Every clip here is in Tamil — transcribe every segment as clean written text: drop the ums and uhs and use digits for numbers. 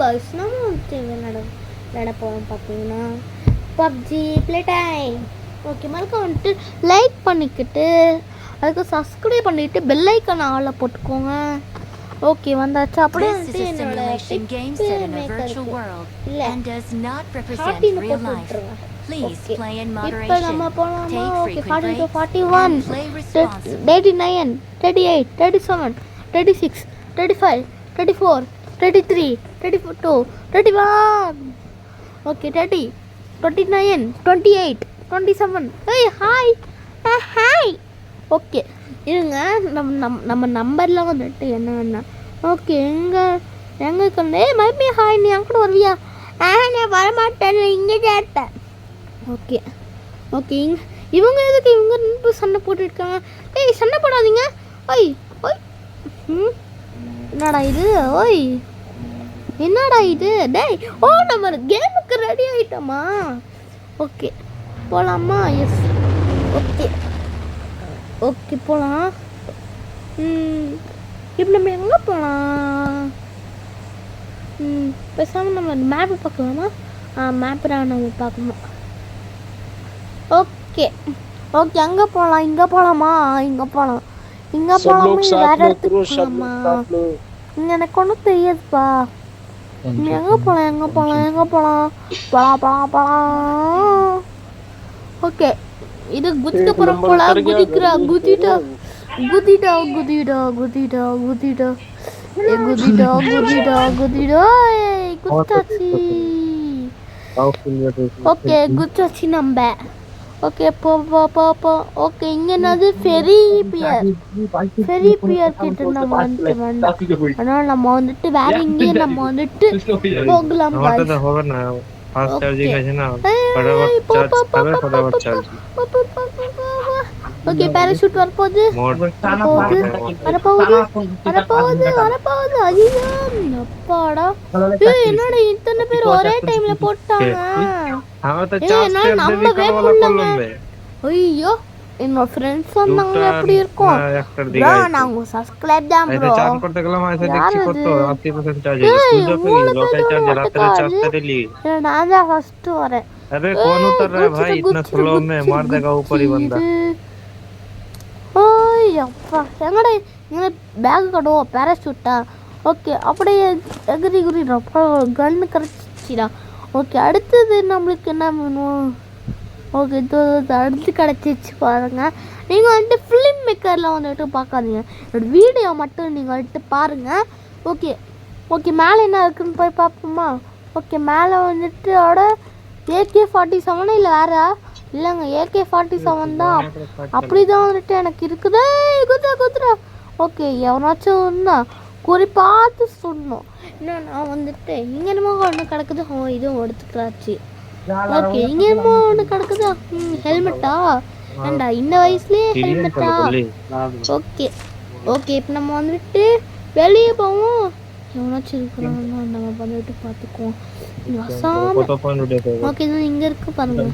காய்ஸ் நம்ம வந்துட்டு விளையாட போகிறோம் பார்த்தீங்கன்னா பப்ஜி ப்ளே டைம். ஓகே, மறக்க வந்துட்டு லைக் பண்ணிக்கிட்டு அதுக்கு சப்ஸ்கிரைப் பண்ணிவிட்டு பெல் ஐக்கான் ஆளில் போட்டுக்கோங்க. ஓகே, வந்தாச்சு. அப்படியே வந்துட்டு என்னோட இப்போ நம்ம போகலாமா? ஓகே, 42, 41, 39, 38, 37, 36, 35, 34, 33, 32, 31. ஓகே, 30, 29, 28, 27. ஏய் ஹாய் ஹாய். ஓகே இருங்க, நம்ம நம்பர்லாம் வந்துட்டு என்னன்னா ஓகே எங்களுக்கு வந்து மறுபடியும் ஹாய் நீ அங்கே வருவியா? நான் வரமாட்டேன், இங்கே கேட்டேன். ஓகே ஓகே இவங்க எதுக்கு இவங்க நின்று சண்டை போட்டுருக்காங்க? ஏய் சண்டை போடாதீங்க. ஓய் ஓய் என்னடா இது? ஓய் என்னடா இது? டேய் ஓ நம்ம கேமுக்கு ரெடி ஆகிட்டோமா? ஓகே போகலாமா? எஸ் ஓகே ஓகே போகலாம். இப்போ நம்ம எங்கே போகலாம்? பேசாமல் நம்ம மேப்பு பார்க்கலாமா? மேப்பு தான் நம்ம பார்க்கணும். ஓகே ஓகே அங்கே போகலாம். இங்கே போகலாமா? இங்கே போகலாம். இங்கே போகலாமா? வேறு இடத்துக்கு போகலாமா? இங்கே எனக்கு ஒன்றும் தெரியாதுப்பா. எங்கே போகலாம்? எங்கே போகலாம்? எங்கே போகலாம்? போகலாம். ஓகே இது குதிக்க போகிறோம் போல. குதிக்கிறா குதிட்டா குதிடா குதிடா குதிடா குதிடா குதிடா குதிடா குதிடா குதிச்சாச்சு. ஓகே குதிச்சாச்சு நம்ம. ஓகே போ போ போ போ. ஓகே இங்கே என்னது ஃபெரி பியர் கிட்ட நம்ம வந்துட்டு வேண்டாம். ஆனால் நம்ம வந்துட்டு வேற எங்கேயே நம்ம வந்துட்டு போகலாம். ஓகே பேராஷூட் வரப்போகுது. அப்பாடா என்னோட இத்தனை பேர் ஒரே டைம்ல போட்டாங்க. நம்பவே முடியலங்க. ஐயோ என்னோட ஃப்ரெண்ட்ஸ் வந்தாங்க. எப்படி இருக்கும்? நாங்க சப்ஸ்கிரைப் தான் ப்ரோ. நான் தான் ஃபர்ஸ்ட் வரேன். अरे कौन उतर रहा है भाई इतना स्लो में? मार देगा ऊपर ही बंदा. ஓய் அப்பா எங்கடா இங்க பேக் கடோ பேராஷூட்டா? ஓகே அப்படியே எகிரி கன்னு கிடச்சிடா. ஓகே அடுத்தது நம்மளுக்கு என்ன வேணும்? ஓகே அடுத்து கிடச்சிச்சு பாருங்க. நீங்கள் வந்துட்டு ஃபிலிம் மேக்கரில் வந்துட்டு பார்க்காதீங்க, என்னோட வீடியோ மட்டும் நீங்கள் வந்துட்டு பாருங்கள். ஓகே ஓகே மேலே என்ன இருக்குன்னு போய் பார்ப்போமா? ஓகே மேலே வந்துட்டு AK-47 இல்லை வேறு இல்லைங்க, AK-47 தான். அப்படி தான் வந்துட்டு எனக்கு இருக்குது. குத்துறா. ஓகே எவனாச்சும் இருந்தா குறி பார்த்து சொன்னோம். இன்னும் நான் வந்துட்டு இங்கே என்னமோ ஒன்று கிடக்குது. இதுவும் எடுத்துக்கிறாச்சு. ஓகே இங்கே என்னமோ ஒன்று கிடக்குது. ஹெல்மெட்டா? ஏண்டா இந்த வயசுலேயே ஹெல்மெட்டா? ஓகே ஓகே இப்போ நம்ம வந்துட்டு வெளியே போவோம். எவனாச்சும் இருக்கிறாங்கன்னா நம்ம வந்துட்டு பார்த்துக்குவோம். ஓகே இங்கே இருக்கு பாருங்க.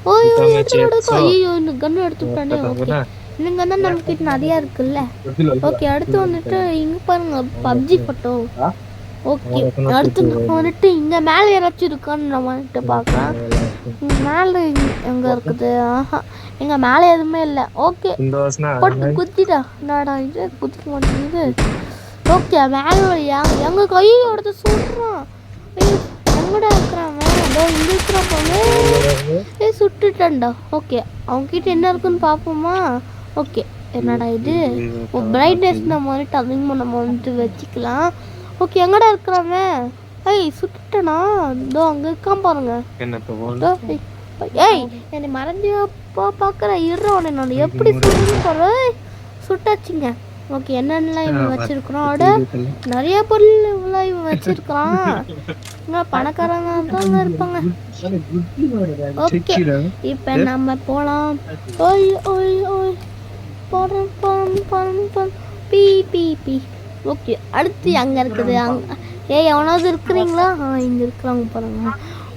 ஐயோ இந்த கன்று எடுத்துட்டானே. ஓகே இந்த கன்று நம்மக்கிட்ட நிறையா இருக்குல்ல. ஓகே அடுத்து வந்துட்டு இங்கே பாருங்க பப்ஜி ஃபோட்டோ. ஓகே அடுத்து நம்ம வந்துட்டு இங்கே மேலே யாராச்சும் இருக்கான்னு நம்ம வந்துட்டு பார்க்கலாம். மேலே எங்கே இருக்குது? எங்கள் மேலே எதுவுமே இல்லை. ஓகே போட்டு குத்திட்டா. என்னடா இது குத்திக்க மாட்டேங்குது. ஓகே மேலே வழியா எங்கள் கையை எடுத்து சொல்கிறான். எங்கடா இருக்கிறான்? இங்கே இருக்கிறான் போல. சுட்டுட்டேன்டா. ஓகே அவங்ககிட்ட என்ன இருக்குன்னு பார்ப்போமா? ஓகே என்னடா இது? பிரைட்னஸ் நம்ம வந்துட்டு அதிகமாக நம்ம வந்துட்டு வச்சுக்கலாம். ஓகே எங்கடா இருக்கிறாங்க? சுட்டுட்டேனா? இதோ அங்கே இருக்கான் பாருங்க. ஏய் என்னை மறந்துப்போ பார்க்குறேன். இருறோம் என்னோட எப்படி சுட்டுன்னு பாரு. சுட்டாச்சுங்க. ஓகே என்னென்னலாம் இவன் வச்சிருக்கிறான்? நிறைய பொருள் இவன் வச்சிருக்கான். பணக்காரங்க தான் இருப்பாங்க. ஓகே இப்போ நம்ம போகலாம். ஓய் ஓய் ஓய் பி பி பி. ஓகே அடுத்து அங்கே இருக்குது. ஏய் எவனாவது இருக்கிறீங்களா? இங்கே இருக்கிறாங்க பாருங்க.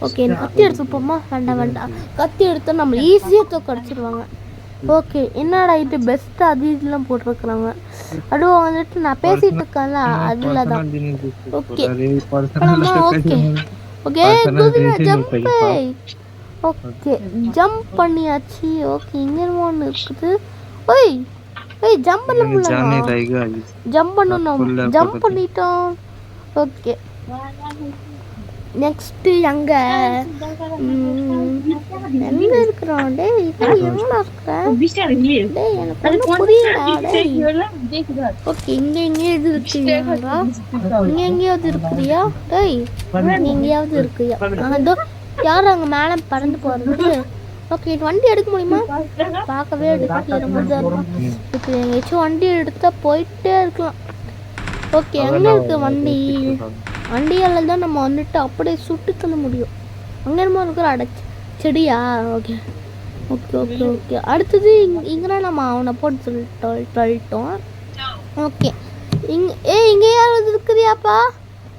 ஓகே கத்தி எடுத்துப்போமா? வேண்டாம் கத்தி எடுத்தால் நம்ம ஈஸியாக தூக்க அடிச்சிடுவாங்க. ஓகே என்னடா இது பெஸ்ட்டு அது இதெல்லாம் போட்டிருக்குறாங்க. அதுவும் வந்துட்டு நான் பேசிட்டு இருக்கேன்ல அதுல தான். ஓகே போலாமா? ஓகே ஓகே குதிரை ஜம்ப். ஓகே ஜம்ப் பண்ணியாச்சு. ஓகே இங்க ஒன்று இருக்குது. ஓய் ஏய் ஜம்ப் பண்ண முடியல. ஜம்ப் பண்ணணும். ஜம்ப் பண்ணிட்டோம். ஓகே நெக்ஸ்ட் எங்க எங்க இருக்கிறோம்? டேய் இது எங்க இருக்க? டேய் எனக்கு ஒண்ணும் புரியல. டேய் ஓகே இங்க எங்கேயாவது இருக்கீங்களா? இங்க எங்கேயாவது இருக்கிறியா? டேய் நீ எங்கேயாவது இருக்கியா? அதோ யார் அங்க மேல பறந்து போறது? ஓகே வண்டி எடுக்க முடியுமா? பார்க்கவே எடுக்கிற மாதிரி தான் இருக்கும். இப்போ எங்கேயாச்சும் வண்டி எடுத்தா போயிட்டே இருக்கலாம். ஓகே எங்க இருக்கு வண்டி? வண்டியால தான் நம்ம வந்துட்டு அப்படியே சுட்டு தள்ள முடியும். அங்கே என்னமோ இருக்கிற அடைச்சி செடியா? ஓகே ஓகே ஓகே ஓகே அடுத்தது இங்கே நம்ம அவனை போட்டு தள்ளிட்டோம். ஓகே இங்கே யாராவது இருக்கிறியாப்பா?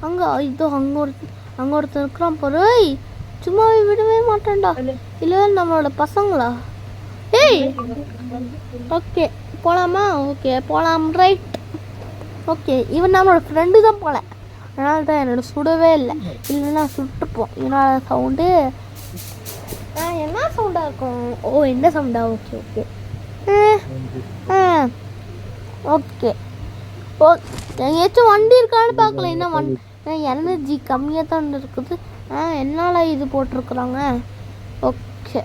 அங்கே இதோ அங்கே ஒருத்தர் இருக்கிறான் பாரு. சும்மாவே விடவே மாட்டேன்டா. இல்லை நம்மளோட பசங்களா? ஏய் ஓகே போகலாமா? ஓகே போகலாம். ரைட் ஓகே இவன் நம்மளோட ஃப்ரெண்டு தான் போல. அதனால தான் என்னோட சுடவே இல்லை. இல்லைன்னா சுட்டுப்போம். இதனால சவுண்டு என்ன சவுண்டாக இருக்கும்? ஓ என்ன சவுண்டா? ஓகே ஓகே ஓகே ஓ எங்கேயாச்சும் வண்டி இருக்கான்னு பார்க்கல. என்ன எனர்ஜி கம்மியாக தான் இருக்குது. என்னால் இது போட்டிருக்குறாங்க. ஓகே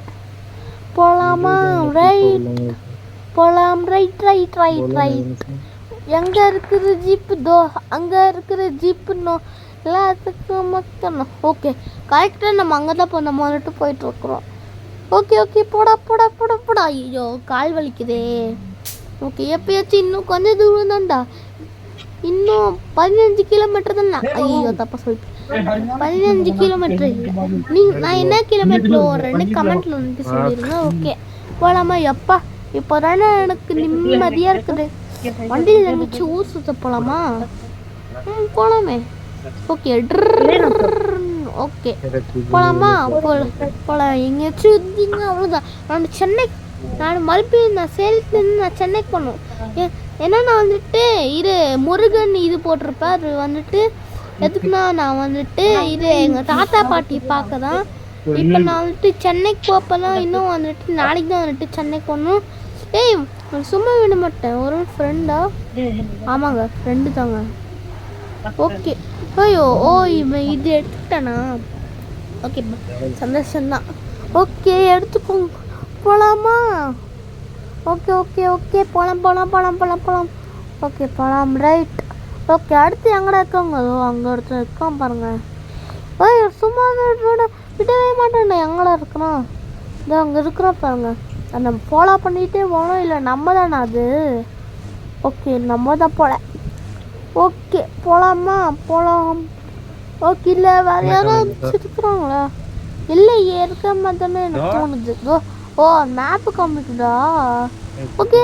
போகலாமா? ரைட் போகலாம். ரைட் ரைட் ரைட் ரைட் எங்கே இருக்கிற ஜீப்பு? தோ அங்கே இருக்கிற ஜீப்புன்னு எல்லாத்துக்கும் மக்கணும். ஓகே கரெக்டாக நம்ம அங்கே தான் நம்ம வந்துட்டு போயிட்டுருக்குறோம். ஓகே ஓகே போடா போடா போடா போடா. ஐயோ கால் வலிக்குதே. ஓகே எப்பயாச்சும் இன்னும் கொஞ்சம் தூரம் தான்டா. இன்னும் 15 கிலோமீட்டர் தானே. ஐயோ தப்பா சொல்லிட்டு 15 கிலோமீட்டர் இல்லை. நான் என்ன கிலோமீட்டர் ஓடுறேன்னு கமெண்ட்டில் வந்துட்டு சொல்லிடுங்க. ஓகே போகலாமா? எப்பா இப்போ தானே எனக்கு நிம்மதியாக இருக்குது. வண்டியில் இருந்துச்சு ஊர் சுத்த போகலாமா? போகலாமே. ஓகே ஓகே போகலாமா? போகலாம். எங்கேயாச்சும் இருந்தீங்க அவ்வளோதான். நான் மறுபடியும் சேலத்துலேருந்து நான் சென்னைக்கு போகணும். ஏன்னா நான் வந்துட்டு முருகன் இது போட்டிருப்பேன். அது வந்துட்டு எதுக்குன்னா நான் வந்துட்டு எங்கள் தாத்தா பாட்டி பார்க்க தான். இப்போ நான் வந்துட்டு சென்னைக்கு போப்பெல்லாம் இன்னும் வந்துட்டு நாளைக்கு தான் வந்துட்டு சென்னைக்கு போகணும். ஏய் சும்மா விட மாட்டேன். ஒரு ஃப்ரெண்டா? ஆமாங்க ஃப்ரெண்டு தாங்க. ஓகே ஐயோ இவன் இது எடுத்துக்கிட்டானா? ஓகே சந்தோஷம்தான். ஓகே எடுத்துக்கோங்க. போகலாமா? ஓகே ஓகே ஓகே போகலாம் போகலாம் போகலாம் போகலாம் போகலாம். ஓகே போகலாம். ரைட் ஓகே அடுத்து எங்கடா இருக்காங்க? அங்கே ஒருத்தர் இருக்கான் பாருங்க. ஓய் சும்மா விடவே மாட்டேன்டா. எங்கடா இருக்கிறான்? இதோ அங்கே இருக்கிறான் பாருங்க. நம்ம ஃபாலோ பண்ணிகிட்டே போகணும். இல்லை நம்ம தானே அது? ஓகே நம்ம தான் போல. ஓகே போகலாமா? போகலாம். ஓகே இல்லை வேறு யாராவது இருக்கிறாங்களா? இல்லையே இருக்க மாதிரி தானே எனக்கு தோணுது. ஓ மேப்பு காமிக்குதா? ஓகே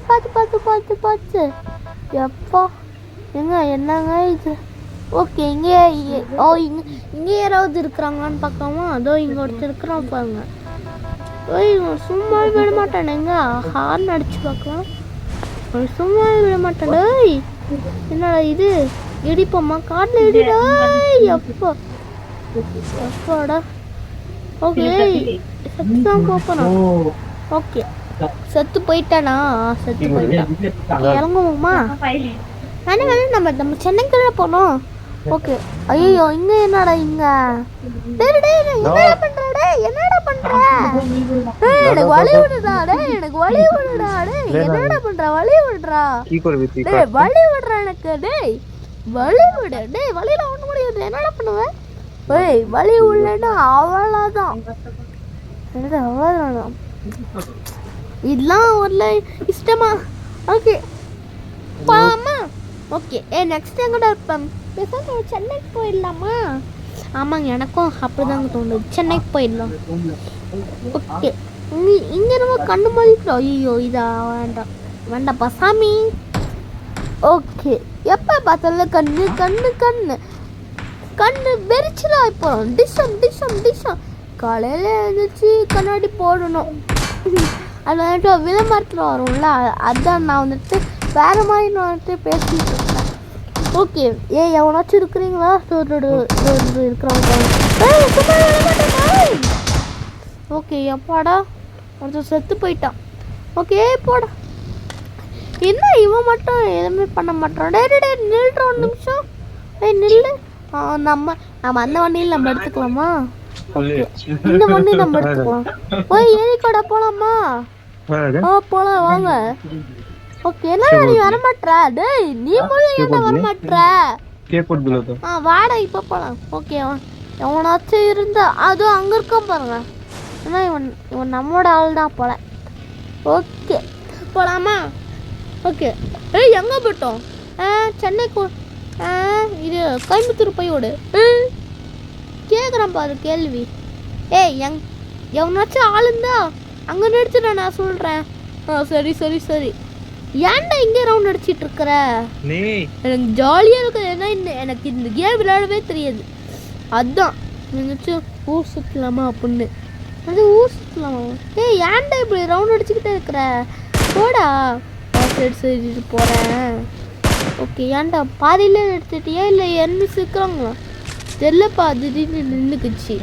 பார்த்து பார்த்து பார்த்து பார்த்து எப்பா என்னங்க இது? ஓகே இங்கே யாராவது இருக்கிறாங்களான்னு பார்க்காம அதோ இங்கே ஒருத்தர் இருக்கிறான் பாருங்க. ஓய் சும்மா விட மாட்டானுங்க. ஹார்ன் அடிச்சு பார்க்கலாம். சும்மா விட மாட்டான். ஓய் என்னடா இது? இடிப்போம்மா காட்டில் இடிடா. எப்பா எப்பாடா? ஓகே செத்து தான் போகணும். ஓகே செத்து போயிட்டானா? செத்து போயிட்டான். இறங்குவோமா? வேணும் நம்ம சென்னைக்கு போனோம். ஓகே ஐயோ இங்க என்னடா? இங்க என்னடா பண்ற? என்னடா பண்ற? எனக்கு வழி விடுடா. எனக்கு வழி விடுடா. என்னடா பண்ற? வழி விடுறா. வழி விடுற எனக்கு. வழி விடு. வழியில ஒண்ணு முடியாது. என்னடா பண்ணுவேன்? ஏய் வழி உள்ளனா அவ்வளோதான். அவ்வளோதான். இதெல்லாம் ஒரு இஷ்டமா? ஓகே போகலாமா? ஓகே நெக்ஸ்ட் எங்கடா இருப்பேன்? பேசாம சென்னைக்கு போயிடலாமா? ஆமாங்க எனக்கும் அப்படிதாங்க தோணுது. சென்னைக்கு போயிடலாம். ஓகே இங்கே நம்ம கண்ணு மதிக்கிறோம். ஐயோ இதா வேண்டாம் வேண்டாப்பா சாமி. ஓகே எப்போ பார்த்தாலும் கண்ணு கண்ணு கண்ணு கண்ணு வெறிச்சலா போகிறோம். டிஷம் காலையில் எழுந்திரிச்சு கண்ணாடி போடணும். அது வந்துட்டு விளம்பரத்தில் வரும்ல. அதான் நான் வந்துட்டு வேறு மாதிரி நான் வந்துட்டு பேசிகிட்டு இருக்கேன். ஓகே எவனாச்சும் இருக்கிறீங்களா? இருக்கிறாங்க. ஓகே எப்பாடா கொஞ்சம் செத்து போயிட்டான். ஓகே போடா. என்ன இவன் மட்டும் எதுவுமே பண்ண மாட்டான். டே நில்ற ஒரு நிமிஷம். நில்லு. நம்ம அந்த வண்டியில் நம்ம எடுத்துக்கலாமா? ஓகே இந்த வண்டி நம்ம எடுத்துக்கலாம். போய் ஏரிக்கடை போகலாமா? போகலாம் வாங்க. ஓகே என்ன நீ வரமாட்ற? டேய் நீ போய் என்ன வரமாட்ற? வாடா இப்போ போகலாம். ஓகே எவனாச்சும் இருந்தா அதுவும் அங்கே இருக்கான் பாருங்க. ஏன்னா இவன் நம்மளோட ஆள் தான் போல. ஓகே போகலாமா? ஓகே எங்கே போயிட்டோம்? சென்னைக்கு இது கோயம்புத்தூர் போய் ஓடு. கேட்குறேன் பாரு கேள்வி. எவனாச்சும் ஆளுந்தா அங்கே நடிச்சுடா நான் சொல்கிறேன். சரி சரி சரி. ஏன்டா இங்கே ரவுண்ட் அடிச்சிட்டு இருக்கிற? எனக்கு ஜாலியாக இருக்குது. ஏன்னா எனக்கு இந்த கேம் விளையாடவே தெரியாது. அதுதான் எங்கேயாச்சும் ஊர் சுற்றலாமா அப்படின்னு. அது ஊர் சுற்றலாமா? ஏன்டா இப்படி ரவுண்ட் அடிச்சுக்கிட்டே இருக்கிற? போடா. சரி சரி போகிறேன். ஓகே ஏன்டா பாதியில எடுத்துட்டியா இல்லை என்ன இருக்கிறாங்களா தெரியலப்பா. திடீர்னு நின்றுக்குச்சு.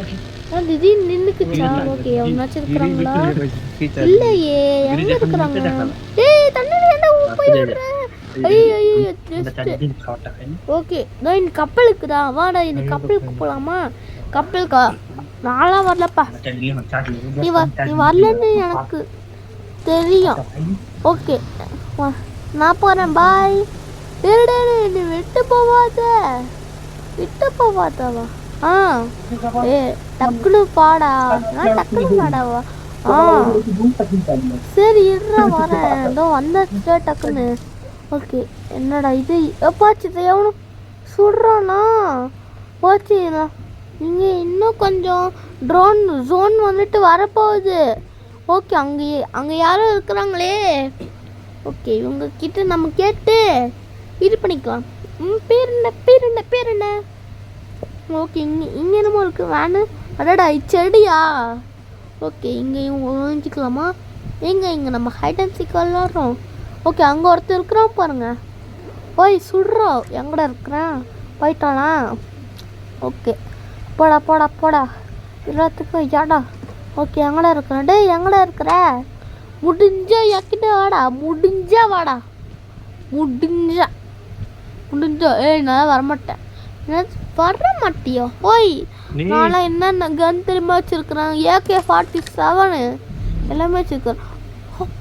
திடீர்னு நின்றுக்குச்சா? ஓகே எவனாச்சும் இருக்கிறாங்களா? இல்லையே எங்கே இருக்கிறாங்க? தண்ணி என்ன போய் விடுறேன். ஓகே நான் இன்னைக்கு கப்பலுக்கு தான். வாடா இன்னைக்கு கப்பலுக்கு போகலாமா? கப்பலுக்கா? நான்லாம் வரலப்பா. நீ வரலன்னு எனக்கு தெரியும். ஓகே நான் போகிறேன். பாய். நீ விட்டு போவாதாவா? டக்குனு பாடா. டக்குனு பாடாவா? சரி இருடா வரேன். இதோ வந்தாச்சு டக்குன்னு. ஓகே என்னடா இது எப்பாச்சு எவனும் சுடுறானா? போச்சு. நீங்கள் இன்னும் கொஞ்சம் ட்ரோன் ஜோன் வந்துட்டு வரப்போகுது. ஓகே அங்கே யாரும் இருக்கிறாங்களே. ஓகே இவங்க கிட்ட நம்ம கேட்டு இது பண்ணிக்கலாம். பேர் என்ன? ஓகே இங்கே என்னமோ இருக்குது வேணு. அடடா செடியா? ஓகே இங்கேயும் ஒழிஞ்சிக்கலாமா? இங்கே நம்ம ஹைட் அண்ட் சீக் விளாட்றோம். ஓகே அங்கே ஒருத்தர் இருக்கிறோம் பாருங்க. போய் சுடுறோம். எங்கடா இருக்கிறேன்? போயிட்டானா? ஓகே போடா எல்லாத்துக்கும் ஏடா. ஓகே எங்கடா இருக்கிறேன்? எங்கடா இருக்கிற? முடிஞ்சா எக்கிட்ட வாடா. முடிஞ்சா நான் வரமாட்டேன். வர மாட்டியோ? நான்லாம் என்னென்ன கன் தெரியுமா வச்சிருக்கிறேன்? AK-47 எல்லாமே வச்சிருக்கிறேன்.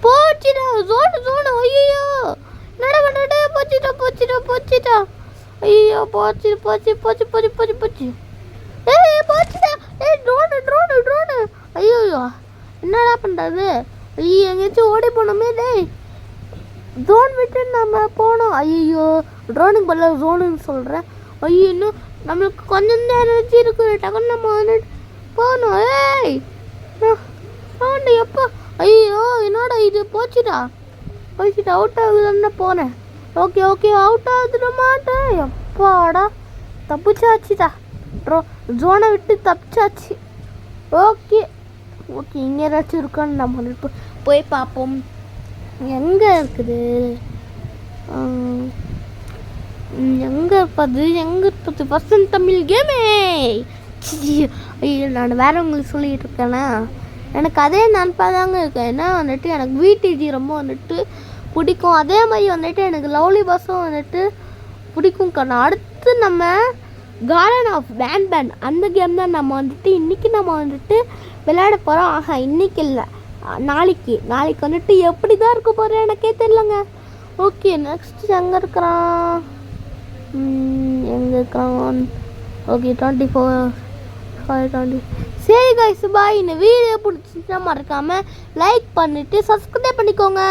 போச்சுடா ஜோனு. ஐயோ நட போச்சுடா. ஐயோ போச்சு. போச்சுடா. ட்ரோனு. ஐயோ என்னடா பண்ணுறது? ஐயோ எங்கேயாச்சும் ஓடி போனோமே. ட்ரோன் விட்டு நம்ம போனோம். ஐயோ ட்ரோனுக்கு பதில ஜோனுன்னு சொல்கிறேன். ஐயோ இன்னும் நம்மளுக்கு கொஞ்சம் தான் எனர்ஜி இருக்குது. டக்குன்னு நம்ம வந்துட்டு போகணும். எப்போ? ஐயோ என்னோட இது போச்சுடா. அவுட் ஆகுதுன்னு போனேன். ஓகே அவுட் ஆகுதுட மாட்டேன். எப்பாடா தப்பிச்சாச்சுடா. ஜோனை விட்டு தப்பிச்சாச்சு. ஓகே இங்கே ஏதாச்சும் இருக்கான்னு நம்ம போய் பார்ப்போம். எங்கே இருக்குது? எங்கே இருப்பது? பர்சன் தமிழ் கேமே. ஐயோ நான் வேற உங்களுக்கு சொல்லிகிட்டு இருக்கேன்னா எனக்கு அதே நினப்பாதாங்க இருக்கேன். ஏன்னா வந்துட்டு எனக்கு VTG ரொம்ப வந்துட்டு பிடிக்கும். அதே மாதிரி வந்துட்டு எனக்கு லவ்லி பஸ்ஸும் வந்துட்டு பிடிக்கும். அடுத்து நம்ம கார்டன் ஆஃப் பேன் அந்த கேம் தான் நம்ம வந்துட்டு இன்றைக்கி நம்ம வந்துட்டு விளையாட போகிறோம். இன்றைக்கி இல்லை நாளைக்கு வந்துட்டு எப்படி தான் இருக்க போகிறேன் எனக்கே தெரியலங்க. ஓகே நெக்ஸ்ட் எங்கே இருக்கிறான்? ஓகே 24 சரி கைஸ் பாய். இந்த வீடியோ பிடிச்சிச்சுன்னா மறக்காமல் லைக் பண்ணிவிட்டு சப்ஸ்கிரைப் பண்ணிக்கோங்க.